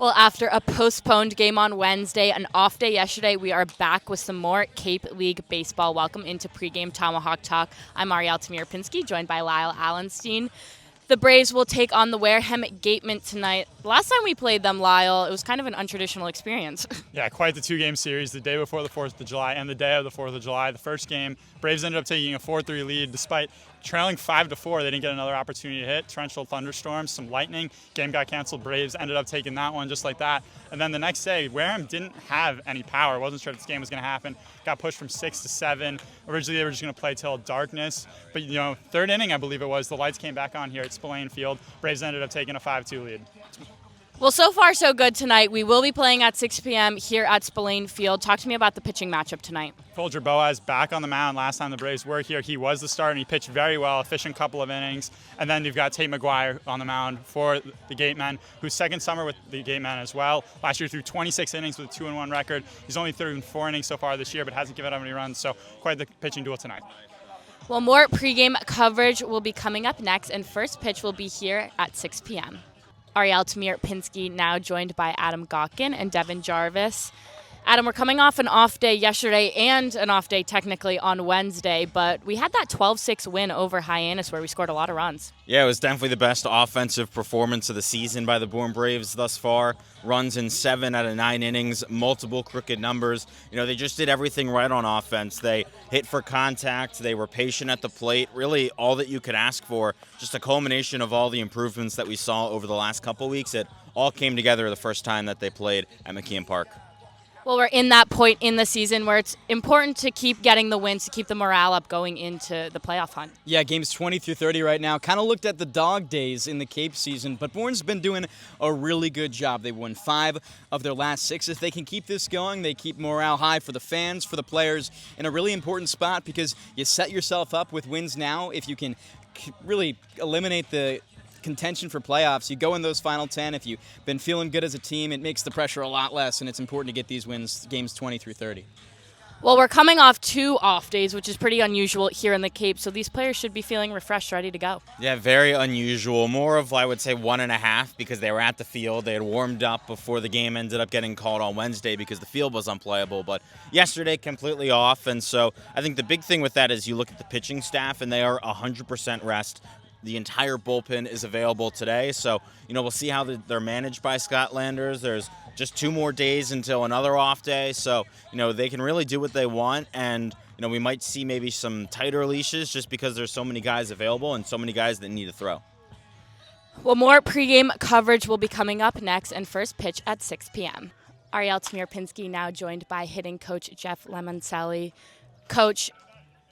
Well, after a postponed game on Wednesday, an off day yesterday, we are back with some more Cape League baseball. Welcome into Pregame Tomahawk Talk. I'm Ariel Pinski, joined by Lyle Allenstein. The Braves will take on the Wareham Gatemen tonight. Last time we played them, Lyle, it was kind of an untraditional experience. Yeah, quite the two-game series, the day before the 4th of July and the day of the 4th of July. The first game, Braves ended up taking a 4-3 lead despite trailing 5-4. They didn't get another opportunity to hit. Torrential thunderstorms, some lightning. Game got canceled. Braves ended up taking that one just like that. And then the next day, Wareham didn't have any power. Wasn't sure if this game was going to happen. Got pushed from 6 to 7. Originally, they were just going to play till darkness. But, third inning, I believe it was, the lights came back on here at Spillane Field. Braves ended up taking a 5-2 lead. Well, so far so good tonight. We will be playing at 6 p.m. here at Spillane Field. Talk to me about the pitching matchup tonight. Folger Boas back on the mound. Last time the Braves were here, he was the starter, and he pitched very well, efficient couple of innings. And then you've got Tate McGuire on the mound for the Gatemen, who's second summer with the Gatemen as well. Last year threw 26 innings with a 2-1 record. He's only thrown 4 innings so far this year, but hasn't given up any runs, so quite the pitching duel tonight. Well, more pregame coverage will be coming up next, and first pitch will be here at 6 p.m. Ariel Pinski now joined by Adam Gawkin and Devin Jarvis. Adam, we're coming off an off day yesterday and an off day technically on Wednesday, but we had that 12-6 win over Hyannis where we scored a lot of runs. Yeah, it was definitely the best offensive performance of the season by the Bourne Braves thus far. Runs in 7 out of 9 innings, multiple crooked numbers. They just did everything right on offense. They hit for contact. They were patient at the plate. Really all that you could ask for. Just a culmination of all the improvements that we saw over the last couple weeks. It all came together the first time that they played at McKeon Park. Well, we're in that point in the season where it's important to keep getting the wins, to keep the morale up going into the playoff hunt. Yeah, games 20 through 30 right now. Kind of looked at the dog days in the Cape season, but Bourne's been doing a really good job. They won 5 of their last 6. If they can keep this going, they keep morale high for the fans, for the players, in a really important spot because you set yourself up with wins now. If you can really eliminate the contention for playoffs, you go in those final 10. If you've been feeling good as a team, it makes the pressure a lot less, and it's important to get these wins, games 20 through 30. Well, we're coming off 2 off days, which is pretty unusual here in the Cape, so these players should be feeling refreshed, ready to go. Yeah, very unusual. More of, I would say, 1.5 because they were at the field. They had warmed up before the game ended up getting called on Wednesday because the field was unplayable. But yesterday, completely off, and so I think the big thing with that is you look at the pitching staff, and they are 100% rest. The entire bullpen is available today, so we'll see how they're managed by Scott Landers. There's just 2 more days until another off day, so they can really do what they want, and we might see maybe some tighter leashes just because there's so many guys available and so many guys that need to throw. Well, more pregame coverage will be coming up next, and first pitch at 6 p.m. Ariel Pinski now joined by hitting coach Jeff Limoncelli. Coach,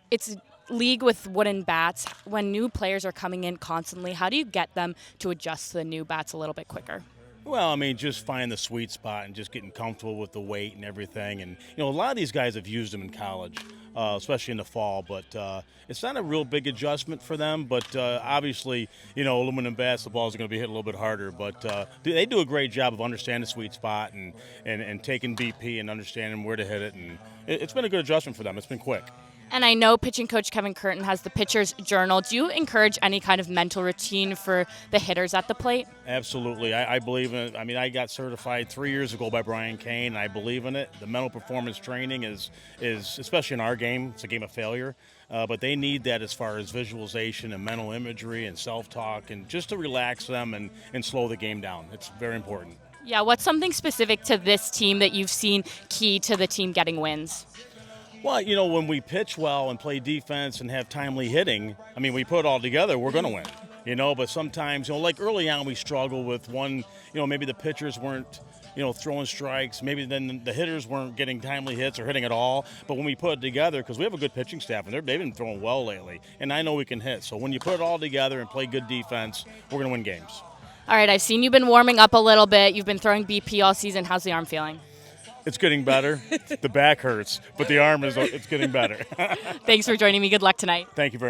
it's league with wooden bats. When new players are coming in constantly, how do you get them to adjust to the new bats a little bit quicker? Well, just finding the sweet spot and just getting comfortable with the weight and everything. And, a lot of these guys have used them in college, especially in the fall. But it's not a real big adjustment for them. But obviously, aluminum bats, the balls are going to be hit a little bit harder. But they do a great job of understanding the sweet spot and taking BP and understanding where to hit it. And it's been a good adjustment for them. It's been quick. And I know pitching coach Kevin Curtin has the pitcher's journal. Do you encourage any kind of mental routine for the hitters at the plate? Absolutely. I believe in it. I got certified 3 years ago by Brian Kane, and I believe in it. The mental performance training is especially in our game, it's a game of failure. But they need that as far as visualization and mental imagery and self-talk and just to relax them and slow the game down. It's very important. Yeah, what's something specific to this team that you've seen key to the team getting wins? Well, when we pitch well and play defense and have timely hitting, we put it all together, we're going to win. But sometimes, like early on we struggle with one, maybe the pitchers weren't, throwing strikes. Maybe then the hitters weren't getting timely hits or hitting at all. But when we put it together, because we have a good pitching staff, and they've been throwing well lately, and I know we can hit. So when you put it all together and play good defense, we're going to win games. All right, I've seen you've been warming up a little bit. You've been throwing BP all season. How's the arm feeling? It's getting better. The back hurts, but the arm it's getting better. Thanks for joining me. Good luck tonight. Thank you very much.